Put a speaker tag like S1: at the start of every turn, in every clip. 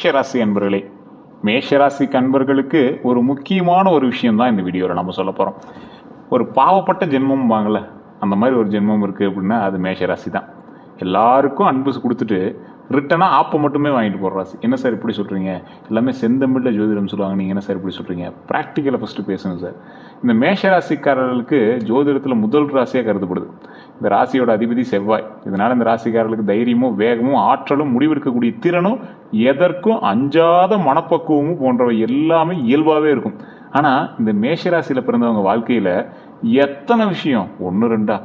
S1: மேஷராசி அன்பர்களே, மேஷராசி அன்பர்களுக்கு ஒரு முக்கியமான ஒரு விஷயம் தான் இந்த வீடியோவில் நம்ம சொல்ல போகிறோம். ஒரு பாவப்பட்ட ஜென்மம் வாங்கல, அந்த மாதிரி ஒரு ஜென்மம் இருக்குது அப்படின்னா அது மேஷராசி தான். எல்லாருக்கும் அன்பு கொடுத்துட்டு ரிட்டனாக ஆப்பை மட்டுமே வாங்கிட்டு போகிற ராசி. என்ன சார் இப்படி சொல்கிறீங்க? எல்லாமே செந்தமிழில் ஜோதிடம் சொல்லுவாங்க, நீங்கள் என்ன சார் இப்படி சொல்கிறீங்க? ப்ராக்டிக்கலை ஃபஸ்ட்டு பேசுங்க சார். இந்த மேஷராசிக்காரர்களுக்கு ஜோதிடத்தில் முதல் ராசியாக கருதப்படுது. இந்த ராசியோட அதிபதி செவ்வாய். இதனால் இந்த ராசிக்காரர்களுக்கு தைரியமும் வேகமும் ஆற்றலும் முடிவெடுக்கக்கூடிய திறனும் எதற்கும் அஞ்சாத மனப்பக்குவமும் போன்றவை எல்லாமே இயல்பாகவே இருக்கும். ஆனால் இந்த மேஷராசியில் பிறந்தவங்க வாழ்க்கையில் எத்தனை விஷயம் ஒன்று ரெண்டா,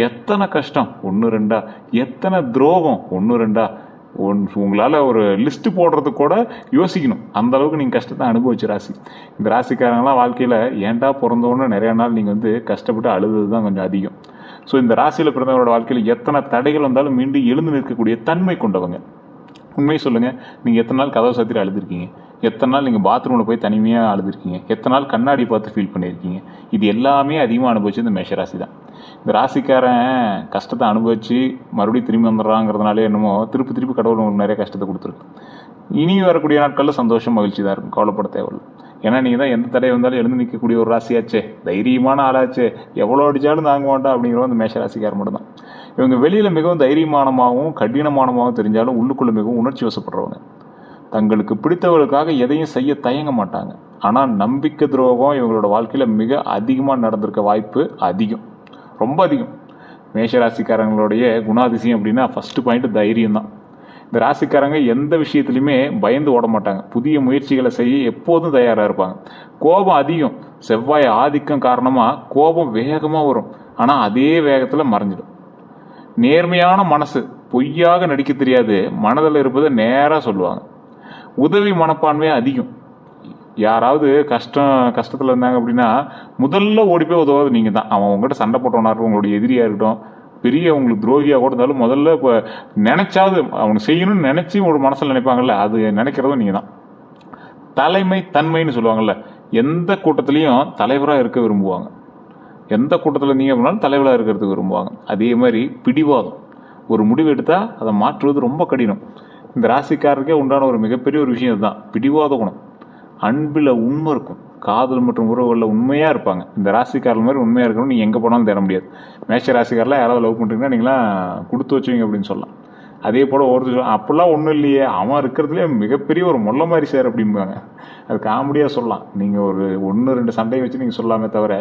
S1: எத்தனை கஷ்டம் ஒன்று ரெண்டா, எத்தனை துரோகம் ஒன்று ரெண்டா, உங்களால் ஒரு லிஸ்ட்டு போடுறதுக்கு கூட யோசிக்கணும். அந்த அளவுக்கு நீங்கள் கஷ்டத்தை அனுபவிச்ச ராசி. இந்த ராசிக்காரங்களாம் வாழ்க்கையில் ஏன்டா பிறந்தோன்னு நிறையா நாள் நீங்கள் கஷ்டப்பட்டு அழுது தான் கொஞ்சம் அதிகம். ஸோ இந்த ராசியில் பிறந்தவங்களோட வாழ்க்கையில் எத்தனை தடைகள் வந்தாலும் மீண்டும் எழுந்து நிற்கக்கூடிய தன்மை கொண்டவங்க. உண்மையை சொல்லுங்கள், நீங்கள் எத்தனை நாள் கதவை சாத்திட்டு அழுதுருக்கீங்க? எத்தனை நாள் நீங்கள் பாத்ரூமில் போய் தனிமையாக அழுதுருக்கீங்க? எத்தனை நாள் கண்ணாடி பார்த்து ஃபீல் பண்ணியிருக்கீங்க? இது எல்லாமே அதிகமாக அனுபவிச்சு இந்த மேஷராசி தான். இந்த ராசிக்காரன் கஷ்டத்தை அனுபவித்து மறுபடியும் திரும்பி வந்துடுறாங்கிறதுனாலே என்னமோ திருப்பி கடவுள் உங்களுக்கு நிறைய கஷ்டத்தை கொடுத்துருக்கு. இனி வரக்கூடிய நாட்களில் சந்தோஷம் மகிழ்ச்சி தான் இருக்கும், கவலைப்பட தேவையில்லை. ஏன்னா நீங்கள் தான் எந்த தடை வந்தாலும் எழுந்து நிற்கக்கூடிய ஒரு ராசியாச்சே, தைரியமான ஆளாச்சே, எவ்வளோ அடித்தாலும் தாங்க மாட்டோம் அப்படிங்கிறவங்க அந்த மேஷராசிக்காரர் மட்டும் தான். இவங்க வெளியில் மிகவும் தைரியமானமாகவும் கடினமானமாகவும் தெரிஞ்சாலும் உள்ளுக்குள்ளே மிகவும் உணர்ச்சி வசப்படுறவங்க. தங்களுக்கு பிடித்தவர்களுக்காக எதையும் செய்ய தயங்க மாட்டாங்க. ஆனால் நம்பிக்கை துரோகம் இவங்களோட வாழ்க்கையில் மிக அதிகமாக நடந்திருக்க வாய்ப்பு அதிகம், ரொம்ப அதிகம். மேஷராசிக்காரங்களுடைய குணாதிசயம் அப்படின்னா ஃபஸ்ட்டு பாயிண்ட் தைரியம் தான். இந்த ராசிக்காரங்க எந்த விஷயத்துலையுமே பயந்து ஓட மாட்டாங்க. புதிய முயற்சிகளை செய்ய எப்போதும் தயாராக இருப்பாங்க. கோபம் அதிகம். செவ்வாய் ஆதிக்கம் காரணமாக கோபம் வேகமாக வரும், ஆனால் அதே வேகத்தில் மறைஞ்சிடும். நேர்மையான மனசு, பொய்யாக நடிக்க தெரியாது, மனதில் இருப்பதை நேராக சொல்லுவாங்க. உதவி மனப்பான்மை அதிகம். யாராவது கஷ்டத்தில் இருந்தாங்க அப்படின்னா முதல்ல ஓடி போய் உதவாது நீங்கள் தான். அவன் உங்கள்கிட்ட சண்டை போட்டவனா இருக்கும், உங்களுடைய எதிரியாக இருக்கட்டும், பெரிய உங்களுக்கு துரோகியாக கூட இருந்தாலும் முதல்ல இப்போ நினச்சாவது அவனுக்கு செய்யணும்னு நினச்சி ஒரு மனசில் நினைப்பாங்கல்ல, அது நினைக்கிறதும் நீங்கள் தான். தலைமை தன்மைன்னு சொல்லுவாங்கள்ல, எந்த கூட்டத்துலேயும் தலைவராக இருக்க விரும்புவாங்க. எந்த கூட்டத்தில் நீங்கள் பண்ணாலும் தலைவராக இருக்கிறதுக்கு விரும்புவாங்க. அதே மாதிரி பிடிவாதம். ஒரு முடிவு எடுத்தால் அதை மாற்றுவது ரொம்ப கடினம். இந்த ராசிக்காரருக்கே உண்டான ஒரு மிகப்பெரிய ஒரு விஷயம் இதுதான், பிடிவாத குணம். அன்பில் உண்மை இருக்கும், காதல் மற்றும் உறவுகளில் உண்மையாக இருப்பாங்க. இந்த ராசிக்காரர் மாதிரி உண்மையாக இருக்கணும் நீங்கள் எங்கே போனாலும் தேட முடியாது. மேஷ ராசிக்காரெலாம் யாராவது லவ் பண்ணுறீங்கன்னா நீங்களாம் கொடுத்து வச்சுவீங்க அப்படின்னு சொல்லலாம். அதே போல் ஒருத்தர் அப்படிலாம் ஒன்றும் இல்லையே, அவன் இருக்கிறதுலே மிகப்பெரிய ஒரு மொல்ல மாதிரி சார் அப்படிம்பாங்க. அது காமெடியாக சொல்லலாம். நீங்கள் ஒரு 1-2 சண்டையை வச்சு நீங்கள் சொல்லாமே தவிர,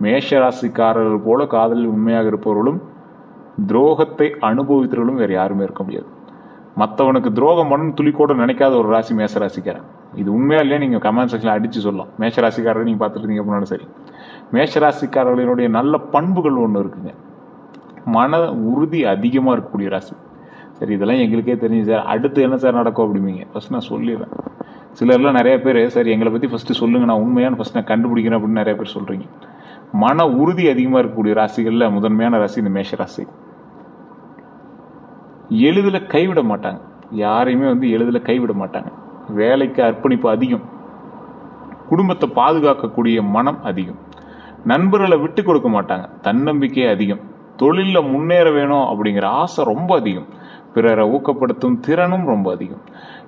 S1: மேஷ ராசிக்காரர்கள் போல காதலில் உண்மையாக இருப்பவர்களும் துரோகத்தை அனுபவித்தவர்களும் வேறு யாருமே இருக்க முடியாது. மற்றவனுக்கு துரோகம் பண்ணு துளிக்கூட நினைக்காத ஒரு ராசி மேஷராசிக்காரன். இது உண்மையாக இல்லையா நீங்கள் கமெண்ட் செக்ஷனில் அடித்து சொல்லலாம். மேஷராசிக்காரர்கள் நீங்கள் பார்த்துட்டு இருந்தீங்க அப்படின்னாலும் சரி. மேஷராசிக்காரர்களுடைய நல்ல பண்புகள் ஒன்று இருக்குங்க. மன உறுதி அதிகமாக இருக்கக்கூடிய ராசி. சரி, இதெல்லாம் எங்களுக்கே தெரிஞ்சு சார், அடுத்து என்ன சார் நடக்கும் அப்படிம்பீங்க. ஃபஸ்ட் நான் சொல்லிடுறேன். சிலர்லாம் நிறைய பேர் சரி எங்களை பற்றி ஃபஸ்ட்டு சொல்லுங்கள், நான் உண்மையான ஃபஸ்ட் நான் கண்டுபிடிக்கிறேன் அப்படின்னு நிறைய பேர் சொல்கிறீங்க. மன உறுதி அதிகமாக இருக்கக்கூடிய ராசிகளில் முதன்மையான ராசி இந்த மேஷராசி. எளிதில் கைவிட மாட்டாங்க, யாரையுமே எளிதில் கைவிட மாட்டாங்க. வேலைக்கு அர்ப்பணிப்பு அதிகம். குடும்பத்தை பாதுகாக்கக்கூடிய மனம் அதிகம். நண்பர்களை விட்டு கொடுக்க மாட்டாங்க, தன்னம்பிக்கை அதிகம். தொழிலில் முன்னேற வேணும் அப்படிங்கிற ஆசை ரொம்ப அதிகம். பிறரை ஊக்கப்படுத்தும் திறனும் ரொம்ப அதிகம்.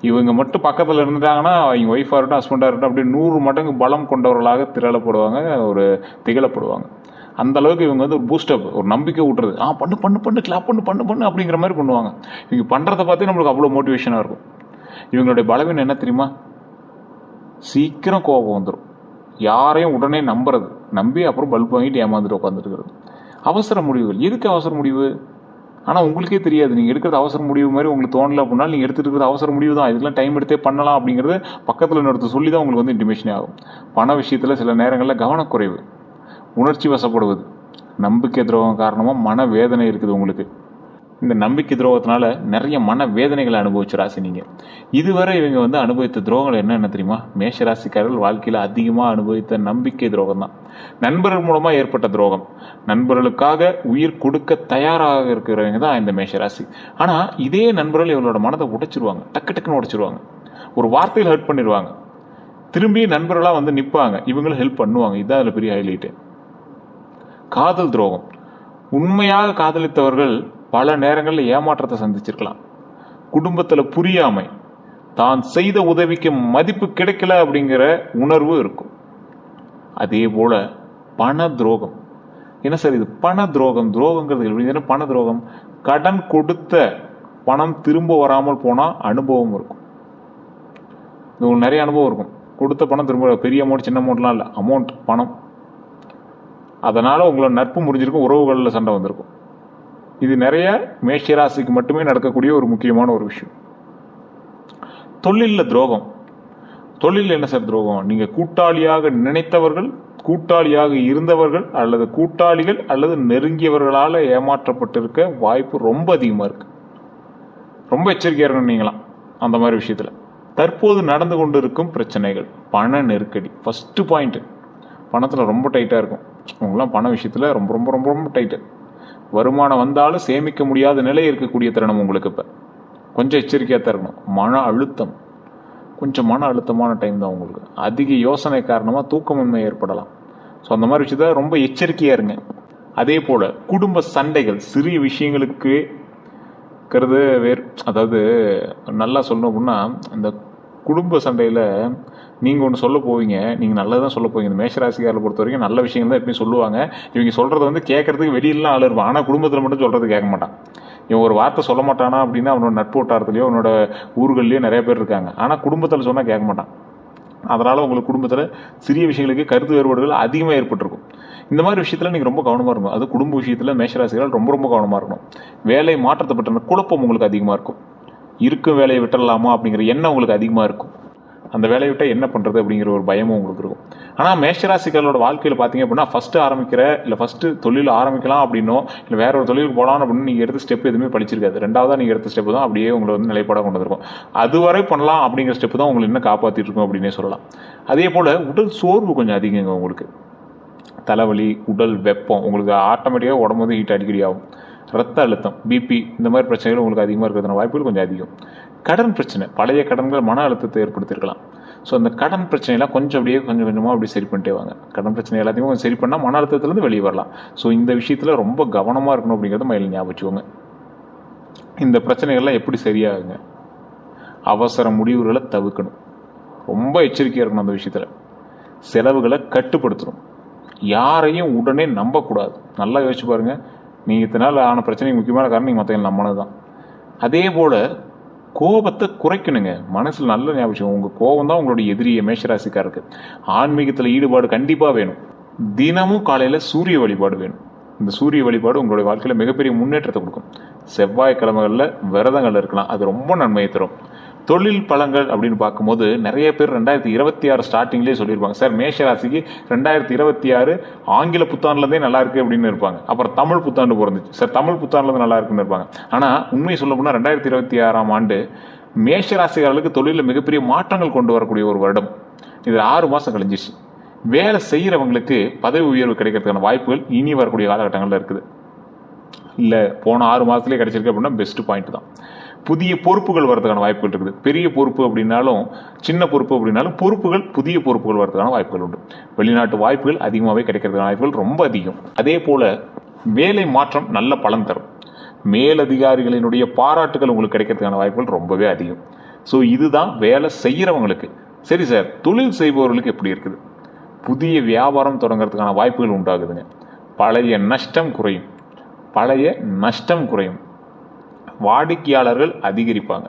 S1: இவங்க மட்டும் பக்கத்தில் இருந்துட்டாங்கன்னா அவங்க ஒய்ஃபாக இருக்கட்டும் ஹஸ்பண்டாக இருக்கட்டும் அப்படியே 100 மடங்கு பலம் கொண்டவர்களாக திரளப்படுவாங்க, திகழப்படுவாங்க. அந்த அளவுக்கு இவங்க ஒரு பூஸ்டப், ஒரு நம்பிக்கை ஊட்டுறது. பண்ணு பண்ணு பண்ணு கிளாப் பண்ணு பண்ணு பண்ணு அப்படிங்கிற மாதிரி பண்ணுவாங்க. இவங்க பண்ணுறதை பார்த்தே நம்மளுக்கு அவ்வளோ மோட்டிவேஷனாக இருக்கும். இவங்களுடைய பலவீனம் என்ன தெரியுமா? சீக்கிரம் கோபம் வந்துடும். யாரையும் உடனே நம்பி அப்புறம் பல்ப் வாங்கிட்டு ஏமாந்துட்டு உட்காந்துருக்கிறது. அவசர முடிவுகள். எதுக்கு அவசர முடிவு? ஆனால் உங்களுக்கே தெரியாது. நீங்கள் எடுக்கிறது அவசர முடிவு மாதிரி உங்களுக்கு தோணலை அப்படின்னா நீங்கள் எடுத்துகிட்டு இருக்கிறது அவசர முடிவு தான். இதுக்கெல்லாம் டைம் எடுத்தே பண்ணலாம் அப்படிங்கிறது பக்கத்தில் இன்னொருத்தர் சொல்லி தான் உங்களுக்கு இன்டிமேஷனே ஆகும். பண விஷயத்தில் சில நேரங்களில் கவனக்குறைவு, உணர்ச்சி வசப்படுவது, நம்பிக்கை துரோகம் காரணமாக மன வேதனை இருக்குது உங்களுக்கு. இந்த நம்பிக்கை துரோகத்தினால நிறைய மன வேதனைகளை அனுபவிச்ச ராசி நீங்கள். இதுவரை இவங்க அனுபவித்த துரோகங்கள் என்னென்ன தெரியுமா? மேஷ ராசிக்காரர்கள் வாழ்க்கையில் அதிகமாக அனுபவித்த நம்பிக்கை துரோகம் தான். நண்பர்கள் மூலமாக ஏற்பட்ட துரோகம். நண்பர்களுக்காக உயிர் கொடுக்க தயாராக இருக்கிறவங்க தான் இந்த மேஷ ராசி. ஆனால் இதே நண்பர்கள் இவங்களோட மனதை உடைச்சிருவாங்க, டக்குன்னு உடைச்சிருவாங்க. ஒரு வார்த்தையில் ஹெல்ப் பண்ணிடுவாங்க, திரும்பி நண்பர்களாக நிற்பாங்க, இவங்களும் ஹெல்ப் பண்ணுவாங்க. இதுதான் அதில் பெரிய ஹைலைட்டு. காதல் துரோகம். உண்மையாக காதலித்தவர்கள் பல நேரங்களில் ஏமாற்றத்தை சந்திச்சிருக்கலாம். குடும்பத்தில் புரியாமை, தான் செய்த உதவிக்கு மதிப்பு கிடைக்கல அப்படிங்கிற உணர்வு இருக்கும். அதே போல பண துரோகம். என்ன சார் இது பண துரோகம்? துரோகங்கிறது பண துரோகம். கடன் கொடுத்த பணம் திரும்ப வராமல் போனால் அனுபவம் இருக்கும். உங்களுக்கு நிறைய அனுபவம் இருக்கும். கொடுத்த பணம் திரும்ப, பெரிய அமௌண்ட் சின்ன அமௌண்ட்லாம் இல்லை, அமௌண்ட் பணம். அதனால் உங்களோட நட்பு முறிஞ்சிருக்கும், உறவுகளில் சண்டை வந்திருக்கும். இது நிறைய மேஷராசிக்கு மட்டுமே நடக்கக்கூடிய ஒரு முக்கியமான ஒரு விஷயம். தொழிலில் துரோகம். தொழில் என்ன சார் துரோகம்? நீங்கள் கூட்டாளியாக நினைத்தவர்கள், கூட்டாளியாக இருந்தவர்கள் அல்லது கூட்டாளிகள் அல்லது நெருங்கியவர்களால் ஏமாற்றப்பட்டிருக்க வாய்ப்பு ரொம்ப அதிகமாக இருக்குது. ரொம்ப எச்சரிக்கையாக இருக்கணும் நீங்களாம் அந்த மாதிரி விஷயத்தில். தற்போது நடந்து கொண்டு இருக்கும் பிரச்சனைகள், பண நெருக்கடி. ஃபஸ்ட்டு பாயிண்ட்டு, பணத்தில் ரொம்ப டைட்டாக இருக்கும். உங்களாம் பண விஷயத்தில் ரொம்ப ரொம்ப ரொம்ப ரொம்ப டைட்டு. வருமானம் வந்தாலும் சேமிக்க முடியாத நிலை இருக்கக்கூடிய தருணம் உங்களுக்கு. இப்போ கொஞ்சம் எச்சரிக்கையாக தான் இருக்கணும். மன அழுத்தம், கொஞ்சம் மன அழுத்தமான டைம் தான் உங்களுக்கு. அதிக யோசனை காரணமாக தூக்கமின்மை ஏற்படலாம். ஸோ அந்த மாதிரி விஷயத்தில் ரொம்ப எச்சரிக்கையாக இருங்க. அதே போல் குடும்ப சண்டைகள், சிறிய விஷயங்களுக்கு அதாவது நல்லா சொல்லணும் அப்படின்னா, இந்த குடும்ப சண்டையில் நீங்கள் ஒன்று சொல்ல போவீங்க, நீங்கள் நல்லது தான் சொல்ல போவீங்க. இந்த மேஷராசிக்காரரை பொறுத்த வரைக்கும் நல்ல விஷயங்கள் தான் எப்பயும் சொல்லுவாங்க. இவங்க சொல்கிறத கேட்கறதுக்கு வெளியிலாம் ஆள் இருப்பான், ஆனால் குடும்பத்தில் மட்டும் சொல்கிறது கேட்க மாட்டான். இவன் ஒரு வார்த்தை சொல்ல மாட்டானா அப்படின்னா அவனோட நட்பு வட்டாரத்துலையோ அவனோட ஊர்கள்லையோ நிறைய பேர் இருக்காங்க, ஆனால் குடும்பத்தில் சொன்னால் கேட்க மாட்டான். அதனால் உங்களுக்கு குடும்பத்தில் சிறிய விஷயங்களுக்கு கருத்து வேறுபாடுகள் அதிகமாக ஏற்பட்டிருக்கும். இந்த மாதிரி விஷயத்தில் நீங்கள் ரொம்ப கவனமாக இருக்கணும். அது குடும்ப விஷயத்தில் மேஷராசிகள் ரொம்ப ரொம்ப கவனமாக இருக்கணும். வேலை மாற்றத்தை பற்றின குழப்பம் உங்களுக்கு அதிகமாக இருக்கும். இருக்கும் வேலையை விட்டுடலாமா அப்படிங்கிற எண்ணம் உங்களுக்கு அதிகமாக இருக்கும். அந்த வேலையை விட்டால் என்ன பண்ணுறது அப்படிங்கிற ஒரு பயமும் உங்களுக்கு இருக்கும். ஆனால் மேஷராசிகளோட வாழ்க்கையில் பார்த்தீங்க அப்படின்னா, ஃபஸ்ட்டு தொழில் ஆரம்பிக்கலாம் அப்படின்னோ இல்லை வேற ஒரு தொழிலுக்கு போகலாம் அப்படின்னு நீங்கள் எடுத்த ஸ்டெப் எதுவுமே படிச்சிருக்காது. ரெண்டாவதாக நீங்கள் எடுத்த ஸ்டெப்பு தான் அப்படியே உங்களை நிலைப்பாடாக கொண்டு வந்திருக்கும். அதுவரை பண்ணலாம் அப்படிங்கிற ஸ்டெப்பு தான் உங்களை இன்னும் காப்பாற்றிட்டு இருக்கும் அப்படின்னே சொல்லலாம். அதே போல் உடல் சோர்வு கொஞ்சம் அதிகங்க உங்களுக்கு. தலைவலி, உடல் வெப்பம், உங்களுக்கு ஆட்டோமேட்டிக்காக உடம்பு வந்து ஹீட் அடிக்கடி ஆகும். ரத்த அழுத்தம், பிபி, இந்த மாதிரி பிரச்சனைகள் உங்களுக்கு அதிகமாக இருக்கிறதுன வாய்ப்புகள் கொஞ்சம் அதிகம். கடன் பிரச்சனை, பழைய கடன்கள் மன அழுத்தத்தை ஏற்படுத்தியிருக்கலாம். ஸோ அந்த கடன் பிரச்சனைலாம் கொஞ்சம் கொஞ்சமாக அப்படி சரி பண்ணிட்டே வாங்க. கடன் பிரச்சனை எல்லாத்தையும் கொஞ்சம் சரி பண்ணால் மன அழுத்தத்துலேருந்து வெளியே வரலாம். ஸோ இந்த விஷயத்தில் ரொம்ப கவனமாக இருக்கணும் அப்படிங்கிறத மைண்டில் ஞாபகம் வச்சுக்கோங்க. இந்த பிரச்சனைகள்லாம் எப்படி சரியாகுங்க? அவசர முடிவுகளை தவிர்க்கணும். ரொம்ப எச்சரிக்கையாக இருக்கணும் அந்த விஷயத்தில். செலவுகளை கட்டுப்படுத்தணும். யாரையும் உடனே நம்பக்கூடாது. நல்லா யோசிச்சு பாருங்கள். நீங்கள் இத்தனை நாள் ஆன பிரச்சனைக்கு முக்கியமான காரணம் நீங்கள் மற்றவங்க நம்பினது தான். அதே போல் கோபத்தை குறைக்கணுங்க. மனசில் நல்ல ஞாபகம், உங்கள் கோபம் தான் உங்களுடைய எதிரியை மேஷராசிக்காருக்கு. ஆன்மீகத்தில் ஈடுபாடு கண்டிப்பாக வேணும். தினமும் காலையில் சூரிய வழிபாடு வேணும். இந்த சூரிய வழிபாடு உங்களுடைய வாழ்க்கையில் மிகப்பெரிய முன்னேற்றத்தை கொடுக்கும். செவ்வாய்க்கிழமைகளில் விரதங்கள் இருக்கலாம், அது ரொம்ப நன்மையை தரும். தொழில் பலங்கள் அப்படின்னு பார்க்கும்போது நிறைய பேர் 2026 ஸ்டார்டிங்லேயே சொல்லியிருப்பாங்க, சார் மேஷராசிக்கு 2026 ஆங்கில புத்தாண்டுலேருந்தே நல்லா இருக்குது அப்படின்னு இருப்பாங்க. அப்புறம் தமிழ் புத்தாண்டு பிறந்துச்சு, சார் தமிழ் புத்தாண்டுலேருந்து நல்லா இருக்குன்னு இருப்பாங்க. ஆனால் உண்மையை சொல்ல போனால் 2026ஆம் ஆண்டு மேஷராசிகளுக்கு தொழிலில் மிகப்பெரிய மாற்றங்கள் கொண்டு வரக்கூடிய ஒரு வருடம். இதில் 6 மாதம் கழிஞ்சிச்சு. வேலை செய்கிறவங்களுக்கு பதவி உயர்வு கிடைக்கிறதுக்கான வாய்ப்புகள் இனி வரக்கூடிய காலகட்டங்களில் இருக்குது. இல்லை போன 6 மாதத்துலேயே கிடைச்சிருக்கு அப்படின்னா பெஸ்ட்டு பாயிண்ட் தான். புதிய பொறுப்புகள் வரதுக்கான வாய்ப்புகள் இருக்குது. பெரிய பொறுப்பு அப்படின்னாலும் சின்ன பொறுப்பு அப்படின்னாலும் புதிய பொறுப்புகள் வரதுக்கான வாய்ப்புகள் உண்டு. வெளிநாட்டு வாய்ப்புகள் அதிகமாகவே கிடைக்கிறதுக்கான வாய்ப்புகள் ரொம்ப அதிகம். அதே போல் வேலை மாற்றம் நல்ல பலன் தரும். மேலதிகாரிகளினுடைய பாராட்டுகள் உங்களுக்கு கிடைக்கிறதுக்கான வாய்ப்புகள் ரொம்பவே அதிகம். ஸோ இதுதான் வேலை செய்கிறவங்களுக்கு. சரி சார், தொழில் செய்பவர்களுக்கு எப்படி இருக்குது? புதிய வியாபாரம் தொடங்கிறதுக்கான வாய்ப்புகள் உண்டாகுதுங்க. பழைய நஷ்டம் குறையும். வாடிக்கையாளர்கள் அதிகரிப்பாங்க.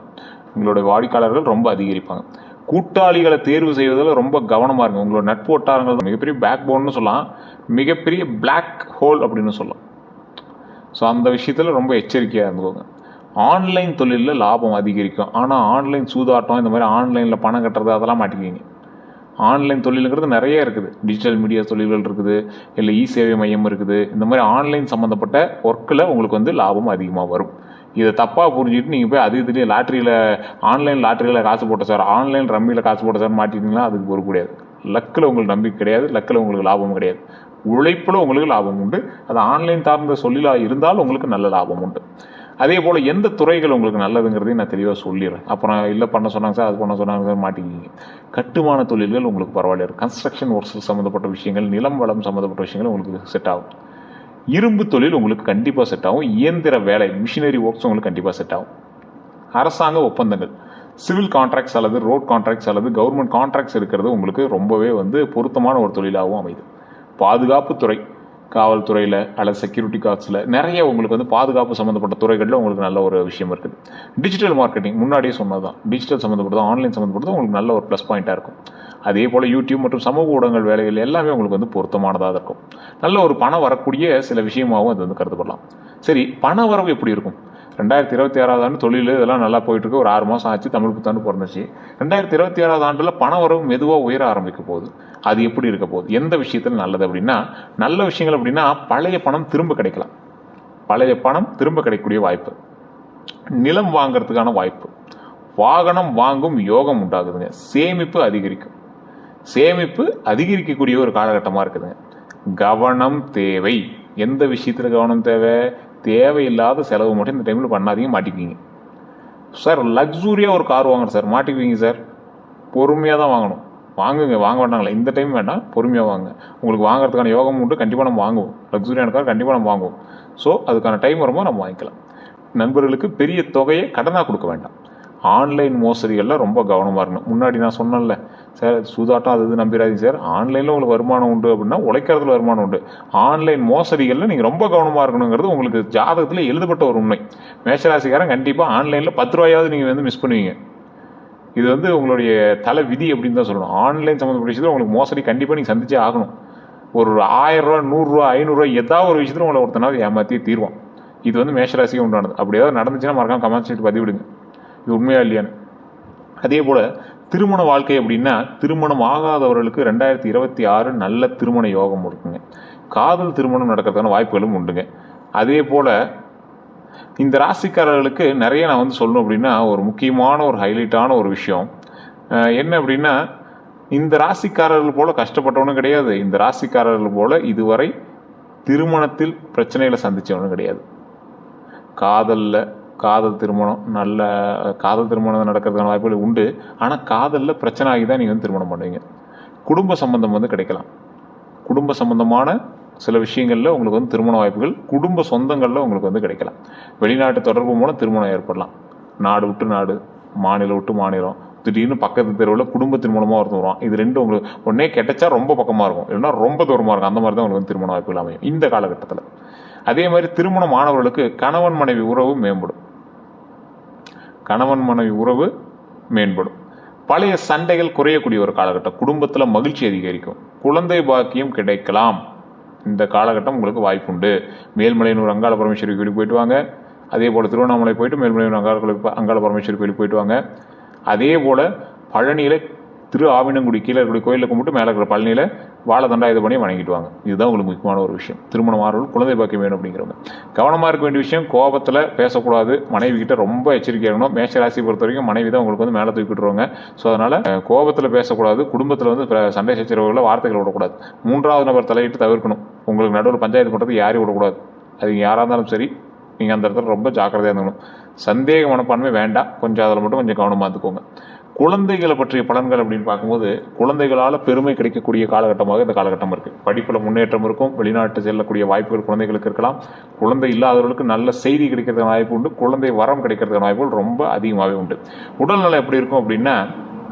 S1: உங்களுடைய வாடிக்கையாளர்கள் ரொம்ப அதிகரிப்பாங்க. கூட்டாளிகளை தேர்வு செய்வதில் ரொம்ப கவனமாக இருங்க. உங்களோட நட்பு வட்டாரங்கள் மிகப்பெரிய பேக் போன்னு சொல்லலாம், மிகப்பெரிய பிளாக் ஹோல் அப்படின்னு சொல்லலாம். ஸோ அந்த விஷயத்தில் ரொம்ப எச்சரிக்கையாக இருந்துக்கோங்க. ஆன்லைன் தொழிலில் லாபம் அதிகரிக்கும். ஆனால் ஆன்லைன் சூதாட்டம், இந்த மாதிரி ஆன்லைனில் பணம் கட்டுறது அதெல்லாம் மாட்டிக்குவீங்க. ஆன்லைன் தொழிலுங்கிறது நிறைய இருக்குது. டிஜிட்டல் மீடியா தொழில்கள் இருக்குது, இல்லை சேவை மையம் இருக்குது. இந்த மாதிரி ஆன்லைன் சம்மந்தப்பட்ட ஒர்க்கில் உங்களுக்கு லாபம் அதிகமாக வரும். இதை தப்பாக புரிஞ்சுட்டு நீங்கள் போய் திடீர்னு ஆன்லைன் லாட்டரியில் காசு போட்ட சார், ஆன்லைன் ரம்மியில் காசு போட்ட சார் மாட்டிட்டீங்கன்னா அதுக்கு பொறுப்பு கிடையாது. லக்கில் உங்களுக்கு நம்பிக்கை கிடையாது, லக்கில் உங்களுக்கு லாபம் கிடையாது. உழைப்பில் உங்களுக்கு லாபம் உண்டு. அது ஆன்லைன் சார்ந்த தொழிலாக இருந்தாலும் உங்களுக்கு நல்ல லாபம் உண்டு. அதே போல் எந்த துறைகள் உங்களுக்கு நல்லதுங்கிறதையும் நான் தெளிவாக சொல்லிடுறேன். அப்புறம் இல்லை பண்ண சொன்னாங்க சார், அது பண்ண சொன்னாங்க சார் மாட்டிக்கிங்க. கட்டுமான தொழில்கள் உங்களுக்கு பரவாயில்ல இருக்கும். கன்ஸ்ட்ரக்ஷன் ஒர்க்ஸ் சம்மந்தப்பட்ட விஷயங்கள், நிலம் வளம் சம்மந்தப்பட்ட விஷயங்கள் உங்களுக்கு செட் ஆகும். இரும்பு தொழில் உங்களுக்கு கண்டிப்பாக செட் ஆகும். இயந்திர வேலை, மிஷினரி ஒர்க்ஸ் உங்களுக்கு கண்டிப்பாக செட் ஆகும். அரசாங்க ஒப்பந்தங்கள், சிவில் கான்ட்ராக்ட்ஸ் அல்லது ரோட் கான்ட்ராக்ட்ஸ் அல்லது கவர்மெண்ட் கான்ட்ராக்ட்ஸ் இருக்கிறது உங்களுக்கு ரொம்பவே பொருத்தமான ஒரு தொழிலாகவும் அமைது. பாதுகாப்புத்துறை, காவல்துறையில் அல்லது செக்யூரிட்டி கார்ட்ஸில் நிறைய உங்களுக்கு பாதுகாப்பு சம்மந்தப்பட்ட துறைகளில் உங்களுக்கு நல்ல ஒரு விஷயம் இருக்குது. டிஜிட்டல் மார்க்கெட்டிங் முன்னாடியே சொன்னது தான், டிஜிட்டல் சம்மந்தப்பட்டது, ஆன்லைன் சம்மந்தப்பட்டது உங்களுக்கு நல்ல ஒரு ப்ளஸ் பாயிண்ட்டாக இருக்கும். அதே போல் யூடியூப் மற்றும் சமூக ஊடகங்கள் வேலைகள் எல்லாமே உங்களுக்கு பொருத்தமானதாக இருக்கும். நல்ல ஒரு பணம் வரக்கூடிய சில விஷயமாகவும் அது கருதப்படலாம். சரி, பண வரவு எப்படி இருக்கும்? 2026 ஆண்டு தொழில் இதெல்லாம் நல்லா போயிட்டுருக்கு. ஒரு 6 மாதம் ஆச்சு, தமிழ் புத்தாண்டு பிறந்துச்சு. 2026 ஆண்டில் பண வரவு மெதுவாக உயர ஆரம்பிக்க போகுது. அது எப்படி இருக்க போகுது, எந்த விஷயத்தில் நல்லது அப்படின்னா, நல்ல விஷயங்கள் அப்படின்னா பழைய பணம் திரும்ப கிடைக்கலாம், பழைய பணம் திரும்ப கிடைக்கக்கூடிய வாய்ப்பு, நிலம் வாங்கிறதுக்கான வாய்ப்பு, வாகனம் வாங்கும் யோகம் உண்டாகுதுங்க, சேமிப்பு அதிகரிக்கும், சேமிப்பு அதிகரிக்கக்கூடிய ஒரு காலகட்டமாக இருக்குதுங்க. கவனம் தேவை. எந்த விஷயத்தில் கவனம் தேவை? தேவையில்லாத செலவு மட்டும் இந்த டைமில் பண்ணாதீங்க, மாட்டிக்குவீங்க. சார் லக்ஸூரியாக ஒரு கார் வாங்குறேன் சார், மாட்டிக்குவீங்க சார். பொறுமையாக தான் வாங்கணும். வாங்குங்க, வாங்க வேண்டாங்களே, இந்த டைம் வேண்டாம், பொறுமையாக வாங்க. உங்களுக்கு வாங்குறதுக்கான யோகம் உண்டு, கண்டிப்பாக நம்ம வாங்குவோம். லக்ஸூரியான கார் கண்டிப்பாக நம்ம வாங்குவோம். ஸோ அதுக்கான டைம் வரும்போது நம்ம வாங்கிக்கலாம். நண்பர்களுக்கு பெரிய தொகையை கடனாக கொடுக்க வேண்டாம். ஆன்லைன் மோசடிகளில் ரொம்ப கவனமாக இருக்கணும். முன்னாடி நான் சொன்னேன்ல சார், சூதாட்டம் அது இது நம்பிடாதீங்க சார். ஆன்லைனில் உங்களுக்கு வருமானம் உண்டு அப்படின்னா உழைக்கிறதுல வருமானம் உண்டு. ஆன்லைன் மோசடிகளில் நீங்கள் ரொம்ப கவனமாக இருக்கணுங்கிறது உங்களுக்கு ஜாதகத்தில் எழுதப்பட்ட ஒரு உண்மை. மேஷராசிக்காரன் கண்டிப்பாக ஆன்லைனில் 10 ரூபாயாவது நீங்கள் மிஸ் பண்ணுவீங்க. இது உங்களுடைய தலை விதி அப்படின்னு தான் சொல்லணும். ஆன்லைன் சம்மந்தப்பட்ட விஷயத்தில் உங்களுக்கு மோசடி கண்டிப்பாக நீங்கள் சந்திச்சே ஆகணும். ஒரு 1000 ரூபா, 100 ரூபா, 500 ரூபா ஏதாவது ஒரு விஷயத்தில் உங்களை ஒருத்தனாவது ஏமாற்றியே தீர்வான். இது மேஷராசிக்கு உண்டானது. அப்படி ஏதாவது நடந்துச்சுன்னா மறக்காம கமெண்ட் செய்து பதிவிடுங்க, இது உண்மையா இல்லையான்னு. அதே போல் திருமண வாழ்க்கை அப்படின்னா, திருமணம் ஆகாதவர்களுக்கு 2026 நல்ல திருமண யோகம் இருக்குங்க. காதல் திருமணம் நடக்கிறதுக்கான வாய்ப்புகளும் உண்டுங்க. அதே போல் இந்த ராசிக்காரர்களுக்கு நிறைய நான் சொல்லணும் அப்படின்னா, ஒரு முக்கியமான ஒரு ஹைலைட்டான ஒரு விஷயம் என்ன அப்படின்னா, இந்த ராசிக்காரர்கள் போல் கஷ்டப்பட்டவனும் கிடையாது, இந்த ராசிக்காரர்கள் போல் இதுவரை திருமணத்தில் பிரச்சனைகளை சந்தித்தவனும் கிடையாது. காதல் திருமணம், நல்ல காதல் திருமணம் நடக்கிறதுக்கான வாய்ப்புகள் உண்டு. ஆனால் காதலில் பிரச்சனை ஆகி தான் நீங்கள் திருமணம் பண்ணுவீங்க. குடும்ப சம்பந்தம் கிடைக்கலாம். குடும்ப சம்பந்தமான சில விஷயங்களில் உங்களுக்கு திருமண வாய்ப்புகள் குடும்ப சொந்தங்களில் உங்களுக்கு கிடைக்கலாம். வெளிநாட்டு தொடர்பு மூலம் திருமணம் ஏற்படலாம். நாடு விட்டு நாடு, மாநிலம் விட்டு மாநிலம், திடீர்னு பக்கத்து தெருவில் குடும்பத்தின் மூலமாக ஒருத்தர் வருவான். இது ரெண்டும் உங்களுக்கு ஒன்றே கிடைச்சா ரொம்ப பக்கமாக இருக்கும், இல்லைன்னா ரொம்ப தூரமாக இருக்கும். அந்த மாதிரி தான் உங்களுக்கு திருமண வாய்ப்புகள் அமையும் இந்த காலகட்டத்தில். அதே மாதிரி திருமணம் ஆனவர்களுக்கு கணவன் மனைவி உறவு மேம்படும். கணவன் மனைவி உறவு மேம்படும். பழைய சண்டைகள் குறையக்கூடிய ஒரு காலகட்டம். குடும்பத்தில் மகிழ்ச்சி அதிகரிக்கும். குழந்தை பாக்கியம் கிடைக்கலாம். இந்த காலகட்டம் உங்களுக்கு வாய்ப்புண்டு. மேல்மலையனூர் அங்காள பரமேஸ்வரி கோயிலுக்கு போயிட்டு வாங்க. அதே போல் திருவண்ணாமலை போயிட்டு மேல்மலையனூர் அங்காள பரமேஸ்வரி கோயிலுக்கு போயிட்டு வாங்க. அதே போல் பழனியில் திரு ஆவினங்குடி கீழே இருக்கக்கூடிய கோயிலில் கும்பிட்டு மேலே இருக்கிற பழனியில் வாழை தண்டாயுத பண்ணி வணங்கிட்டு வாங்க. இதுதான் உங்களுக்கு முக்கியமான ஒரு விஷயம். திருமணம் ஆறுவர்கள் குழந்தை பாக்கியம் வேணும் அப்படிங்கிறவங்க கவனமாக இருக்க வேண்டிய விஷயம், கோபத்தில் பேசக்கூடாது. மனைவி கிட்ட ரொம்ப எச்சரிக்கையாக இருக்கணும். மேஷராசி பொறுத்த வரைக்கும் மனைவி தான் உங்களுக்கு மேலே தூக்கிட்டுருவாங்க. ஸோ அதனால் கோபத்தில் பேசக்கூடாது. குடும்பத்தில் சண்டை சச்சரவுகளில் வார்த்தைகள் விடக்கூடாது. 3வது நபர் தலையிட்டு தவிர்க்கணும். உங்களுக்கு நடுவில் பஞ்சாயத்து பண்ணுறதுக்கு யாரையும் விடக்கூடாது. அது யாராக இருந்தாலும் சரி, நீங்கள் அந்த இடத்துல ரொம்ப ஜாக்கிரதையாக இருந்துக்கணும். சந்தேக மனப்பான்மை வேண்டாம். கொஞ்சம் அதில் மட்டும் கொஞ்சம் கவனமாக இருந்துக்கோங்க. குழந்தைகளை பற்றிய பலன்கள் அப்படின்னு பார்க்கும்போது, குழந்தைகளால் பெருமை கிடைக்கக்கூடிய காலகட்டமாக இந்த காலகட்டம் இருக்குது. படிப்பில் முன்னேற்றம் இருக்கும். வெளிநாட்டு செல்லக்கூடிய வாய்ப்புகள் குழந்தைகளுக்கு இருக்கலாம். குழந்தை இல்லாதவர்களுக்கு நல்ல செய்தி கிடைக்கிறதுக்கான வாய்ப்பு உண்டு. குழந்தை வரம் கிடைக்கிறதுக்கான வாய்ப்புகள் ரொம்ப அதிகமாகவே உண்டு. உடல்நலம் எப்படி இருக்கும் அப்படின்னா,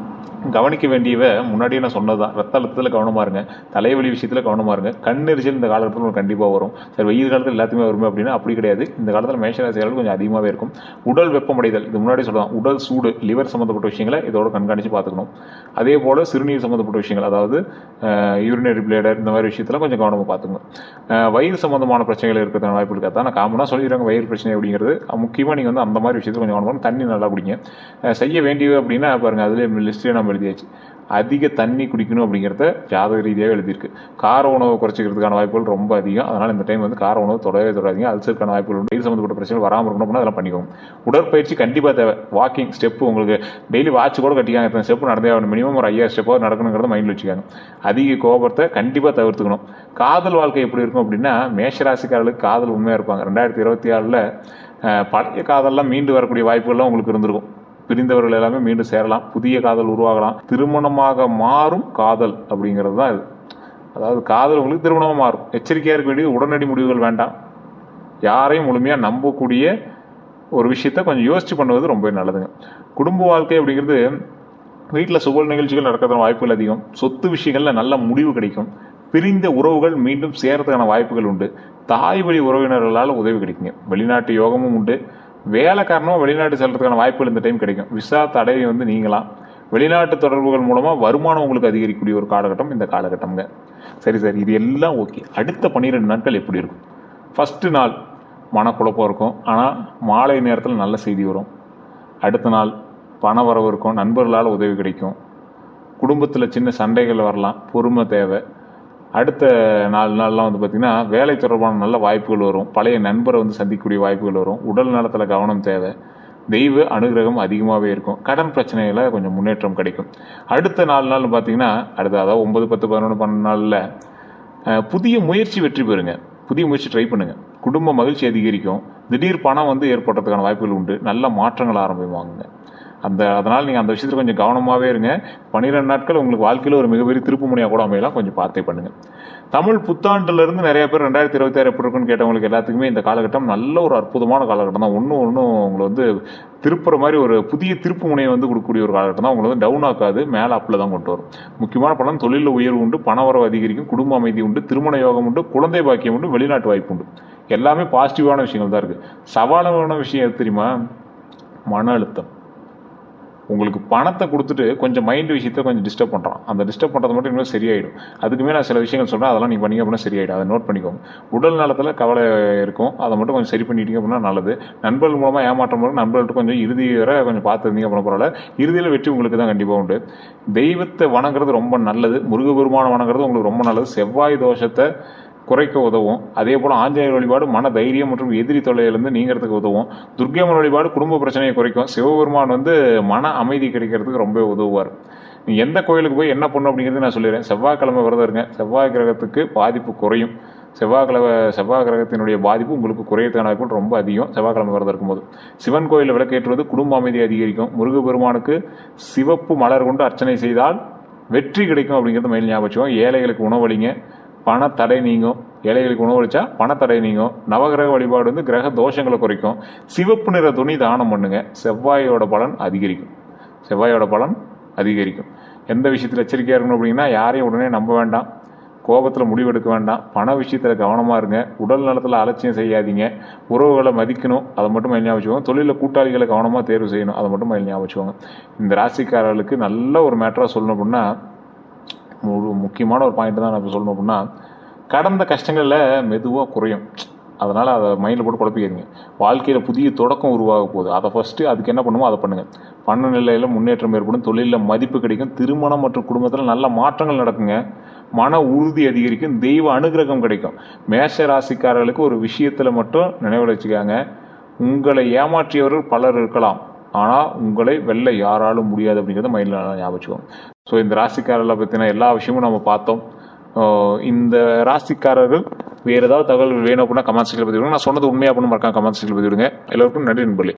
S1: கவனிக்க வேண்டியவை முன்னாடியே நான் சொன்னது தான். ரத்த அழுத்தத்தில் கவனமாக இருங்க. தலைவலி விஷயத்தில் கவனமாக இருங்க. கண்ணெரிச்சல் இந்த காலகட்டத்தில் கண்டிப்பாக வரும். சரி, வெயில் காலத்தில் எல்லாத்துக்குமே வருமே அப்படின்னா அப்படி கிடையாது. இந்த காலத்தில் மேஷராசிகள் கொஞ்சம் அதிகமாகவே இருக்கும். உடல் வெப்பமடைதல், இது முன்னாடி சொல்லலாம். உடல் சூடு, லிவர் சம்மந்தப்பட்ட விஷயங்களை இதோட கண்காணித்து பார்த்துக்கணும். அதே போல் சிறுநீர் சம்மந்தப்பட்ட விஷயங்கள், அதாவது யூரினரி பிளேடர், இந்த மாதிரி விஷயத்தில் கொஞ்சம் கவனமாக பார்த்துக்கணும். வயிறு சம்மந்தமான பிரச்சனைகள் இருக்கிறதுக்கான வாய்ப்பு இருக்காது. நான் காமனாக சொல்லிடுறாங்க வயிறு பிரச்சனை அப்படிங்கிறது. முக்கியமாக நீங்கள் அந்த மாதிரி விஷயத்தில் கொஞ்சம் கவனமாக தண்ணி நல்லா குடிங்க. செய்ய வேண்டியது அப்படின்னா பாருங்கள், அதிலே லிஸ்ட்டே நம்ம எழுதியாச்சு. அதிக தண்ணி குடிக்கணும் அப்படிங்கிறத ஜாதக ரீதியாக எழுதியிருக்கு. கார உணவை குறைச்சிக்கிறதுக்கான வாய்ப்புகள் ரொம்ப அதிகம். அதனால் இந்த டைம் கார உணவு தொடாதீங்க. அல்சருக்கான வாய்ப்புகள் உண்டு. வயிறு சம்மந்தப்பட்ட பிரச்சனை வராமல் இருக்கணும் அப்படின்னா அதெல்லாம் பண்ணிக்கோங்க. உடற்பயிற்சி கண்டிப்பாக தேவை. வாக்கிங் ஸ்டெப்பு உங்களுக்கு டெய்லி வாட்ச் கூட கட்டிக்காங்க. இத்தனை ஸ்டெப்பு நடந்தே ஆகணும். மினிமம் ஒரு 5000 ஸ்டெப்பாக நடக்கணுங்கிறத மைண்டில் வச்சுக்காங்க. அதிக கோபத்தை கண்டிப்பாக தவிர்த்துக்கணும். காதல் வாழ்க்கை எப்படி இருக்கும் அப்படின்னா, மேஷராசிக்காரர்களுக்கு காதல் உண்மையாக இருப்பாங்க. 2026 பழைய காதல்லாம் மீண்டு வரக்கூடிய வாய்ப்புகள்லாம் உங்களுக்கு இருந்திருக்கும். பிரிந்தவர்கள் எல்லாமே மீண்டும் சேரலாம். புதிய காதல் உருவாகலாம். திருமணமாக மாறும் காதல் அப்படிங்கிறது தான் இது. அதாவது காதல் உங்களுக்கு திருமணமாக மாறும். எச்சரிக்கையாக இருக்க வேண்டியது, உடனடி முடிவுகள் வேண்டாம். யாரையும் முழுமையாக நம்பக்கூடிய ஒரு விஷயத்த கொஞ்சம் யோசித்து பண்ணுவது ரொம்ப நல்லதுங்க. குடும்ப வாழ்க்கை அப்படிங்கிறது வீட்டில் சுப நிகழ்ச்சிகள் நடக்கிறதுக்கான வாய்ப்புகள் அதிகம். சொத்து விஷயங்களில் நல்ல முடிவு கிடைக்கும். பிரிந்த உறவுகள் மீண்டும் சேரத்துக்கான வாய்ப்புகள் உண்டு. தாய் வழி உறவினர்களால் உதவி கிடைக்குங்க. வெளிநாட்டு யோகமும் உண்டு. வேலை காரணமாக வெளிநாட்டு செல்றதுக்கான வாய்ப்புகள் இந்த டைம் கிடைக்கும். விசா தடை நீங்களாம். வெளிநாட்டு தொடர்புகள் மூலமாக வருமானம் உங்களுக்கு அதிகரிக்கக்கூடிய ஒரு காலகட்டம் இந்த காலகட்டம்ங்க. சரி சார், இது எல்லாம் ஓகே. அடுத்த 12 நாட்கள் எப்படி இருக்கும்? ஃபஸ்ட்டு நாள் மனக்குழப்பம் இருக்கும். ஆனால் மாலை நேரத்தில் நல்ல செய்தி வரும். அடுத்த நாள் பண வரவு இருக்கும். நண்பர்களால் உதவி கிடைக்கும். குடும்பத்தில் சின்ன சண்டைகள் வரலாம். பொறுமை தேவை. அடுத்த 4 நாள்லாம் பார்த்திங்கன்னா வேலை தொடர்பான நல்ல வாய்ப்புகள் வரும். பழைய நண்பரை சந்திக்கக்கூடிய வாய்ப்புகள் வரும். உடல் நலத்தில் கவனம் தேவை. தெய்வ அனுகிரகம் அதிகமாகவே இருக்கும். கடன் பிரச்சனைகளை கொஞ்சம் முன்னேற்றம் கிடைக்கும். அடுத்த 4 நாள் பார்த்திங்கன்னா அதாவது 9, 10, 11, 12 நாளில் புதிய முயற்சி வெற்றி பெறுங்க. புதிய முயற்சி ட்ரை பண்ணுங்கள். குடும்ப மகிழ்ச்சி அதிகரிக்கும். திடீர் பணம் ஏற்படுறதுக்கான வாய்ப்புகள் உண்டு. நல்ல மாற்றங்கள் ஆரம்பிப்பாங்க. அதனால் நீங்கள் அந்த விஷயத்தில் கொஞ்சம் கவனமாகவே இருங்க. 12 நாட்கள் உங்களுக்கு வாழ்க்கையில் ஒரு மிகப்பெரிய திருப்பு முனையாக கூட அமையலாம். கொஞ்சம் பார்த்தே பண்ணுங்கள். தமிழ் புத்தாண்டுலேருந்து நிறைய பேர் 2026 எப்படி இருக்குன்னு கேட்டவங்களுக்கு எல்லாத்துக்குமே இந்த காலகட்டம் நல்ல ஒரு அற்புதமான காலகட்டம் தான். ஒன்றும் உங்களை திருப்புற மாதிரி ஒரு புதிய திருப்பு முனையை கொடுக்கக்கூடிய ஒரு காலகட்டம் தான். உங்களை டவுன் ஆக்காது, மேலே அப்பில் தான் கொண்டு வரும். முக்கியமான பலன் தொழிலில் உயர்வு உண்டு. பணவரவு அதிகரிக்கும். குடும்ப அமைதி உண்டு. திருமண யோகம் உண்டு. குழந்தை பாக்கியம் உண்டு. வெளிநாட்டு வாய்ப்பு உண்டு. எல்லாமே பாசிட்டிவான விஷயங்கள் தான் இருக்குது. சவாலான விஷயம் எது தெரியுமா? மன அழுத்தம். உங்களுக்கு பணத்தை கொடுத்துட்டு கொஞ்சம் மைண்ட் விஷயத்த கொஞ்சம் டிஸ்டர்ப் பண்ணுறான். அந்த டிஸ்டர்ப் பண்ணுறது மட்டும் இன்னும் சரியாயிடும். அதுக்குமே நான் சில விஷயங்கள் சொல்கிறேன். அதெல்லாம் நீங்கள் பண்ணிங்க அப்படின்னா சரியாயிடும். அதை நோட் பண்ணிக்கோங்க. உடல் நலத்தில் கவலை இருக்கும். அதை மட்டும் கொஞ்சம் சரி பண்ணிட்டீங்க அப்படின்னா நல்லது. நண்பர்கள் மூலமாக ஏமாற்றம் வரும். நண்பர்கள்ட்ட கொஞ்சம் இறுதி வரை கொஞ்சம் பார்த்துருந்தீங்க அப்படின்னா பரவாயில்ல. இறுதியில் வெற்றி உங்களுக்கு தான் கண்டிப்பாக உண்டு. தெய்வத்தை வணங்குறது ரொம்ப நல்லது. முருகபெருமானை வணங்குறது உங்களுக்கு ரொம்ப நல்லது. செவ்வாய் தோஷத்தை குறைக்க உதவும். அதே போல் ஆஞ்சநேயர் வழிபாடு மன தைரியம் மற்றும் எதிரி தொல்லையிலிருந்து நீங்கிறதுக்கு உதவும். துர்க்கையம்மன் வழிபாடு குடும்ப பிரச்சனையை குறைக்கும். சிவபெருமான் மன அமைதி கிடைக்கிறதுக்கு ரொம்ப உதவுவார். நீ எந்த கோயிலுக்கு போய் என்ன பண்ணணும் அப்படிங்கிறது நான் சொல்லிடுறேன். செவ்வாய்க்கிழமை விரதம் இருங்க. செவ்வாய் கிரகத்துக்கு பாதிப்பு குறையும். செவ்வாய் கிரகத்தினுடைய பாதிப்பு உங்களுக்கு குறையறதுக்கான வாய்ப்புகள் ரொம்ப அதிகம். செவ்வாய்க்கிழமை விரதம் இருக்கும்போது சிவன் கோயிலில் விளக்கேற்றுவது குடும்ப அமைதி அதிகரிக்கும். முருகப்பெருமானுக்கு சிவப்பு மலர் கொண்டு அர்ச்சனை செய்தால் வெற்றி கிடைக்கும் அப்படிங்கிறது மைண்ட் ஞாபகம் வச்சுக்கோங்க. ஏழைகளுக்கு உணவளிங்க. பணத்தடை நீங்கும். ஏழைகளுக்கு உணவளிச்சா பணத்தடை நீங்கும். நவகிரக வழிபாடு கிரக தோஷங்களை குறைக்கும். சிவப்பு நிற துணி தானம் பண்ணுங்க. செவ்வாயோட பலன் அதிகரிக்கும். எந்த விஷயத்தில் எச்சரிக்கையாக இருக்கணும் அப்படின்னா, யாரையும் உடனே நம்ப வேண்டாம். கோபத்தில் முடிவெடுக்க வேண்டாம். பண விஷயத்தில் கவனமாக இருங்க. உடல் நலத்தில் அலட்சியம் செய்யாதீங்க. உறவுகளை மதிக்கணும். அதை மட்டும் ஞாபகம் வச்சுக்கோங்க. தொழிலில் கூட்டாளிகளை கவனமாக தேர்வு செய்யணும். அதை மட்டும் ஞாபகம் வச்சுக்கோங்க. இந்த ராசிக்காரர்களுக்கு நல்ல ஒரு மேட்டராக சொல்லணும் அப்படின்னா, முக்கியமான ஒரு பாயிண்ட் தான் நான் இப்போ சொல்லணும் அப்படின்னா, கடந்த கஷ்டங்களில் மெதுவாக குறையும். அதனால் அதை மைண்டில் போட்டு குழப்பிக்கிறீங்க. வாழ்க்கையில் புதிய தொடக்கம் உருவாக போகுது. அதை ஃபஸ்ட்டு அதுக்கு என்ன பண்ணுமோ அதை பண்ணுங்கள். பண்ண நிலையில் முன்னேற்றம் ஏற்படும். தொழிலில் மதிப்பு கிடைக்கும். திருமணம் மற்றும் குடும்பத்தில் நல்ல மாற்றங்கள் நடக்குங்க. மன உறுதி அதிகரிக்கும். தெய்வ அனுகிரகம் கிடைக்கும். மேஷ ராசிக்காரர்களுக்கு ஒரு விஷயத்தில் மட்டும் நினைவில் வச்சுக்காங்க. உங்களை ஏமாற்றியவர்கள் பலர் இருக்கலாம். ஆனால் உங்களை வெல்ல யாராலும் முடியாது அப்படிங்கிறத மைண்டில் நல்லா ஞாபகம் வச்சுக்கோங்க. ஸோ இந்த ராசிக்காரர்களை பற்றின எல்லா விஷயமும் நம்ம பார்த்தோம். இந்த ராசிக்காரர்கள் வேறு ஏதாவது தகவல் வேணும் அப்படின்னா கமெண்ட் செக்ஷனில் பதிவிடுங்க. நான் சொன்னது உண்மையாக அப்படின்னு மறக்காம கமெண்ட் செக்ஷனில் பதிவிடுங்க. எல்லோருக்கும் நன்றி நண்பர்களே.